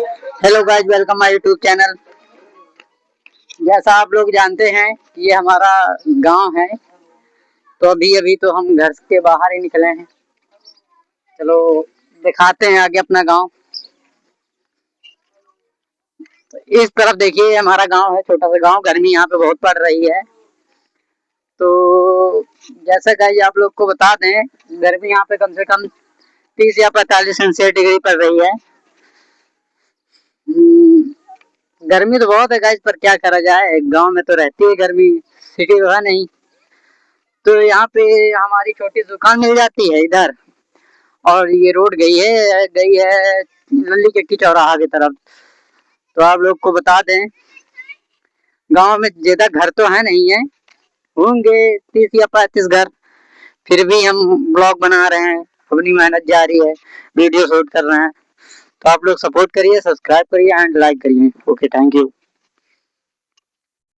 Hello guys, welcome my YouTube channel. जैसा आप लोग जानते हैं ये हमारा गांव है। तो अभी अभी तो हम घर के बाहर ही निकले हैं। चलो दिखाते हैं आगे अपना गांव। तो इस तरफ देखिए हमारा गांव है, छोटा सा गांव। गर्मी यहाँ पे बहुत पड़ रही है। तो जैसा गाइस आप लोग को बता दें, गर्मी यहाँ पे कम से कम 30 या 45 सेंटीग्रेड डिग्री पड़ रही है। गर्मी तो बहुत है गाइस, पर क्या करा जाए, गांव में तो रहती है गर्मी, सिटी तो है नहीं। तो यहाँ पे हमारी छोटी दुकान मिल जाती है इधर। और ये रोड गई है लल्ली चक्की चौराहा की तरफ। तो आप लोग को बता दें, गांव में ज्यादा घर तो है नहीं है, होंगे 30 या 35 घर। फिर भी हम ब्लॉग बना रहे हैं, अपनी मेहनत जारी है, वीडियो शूट कर रहे हैं। तो आप लोग सपोर्ट करिए, सब्सक्राइब करिए एंड लाइक करिए। Okay, thank you.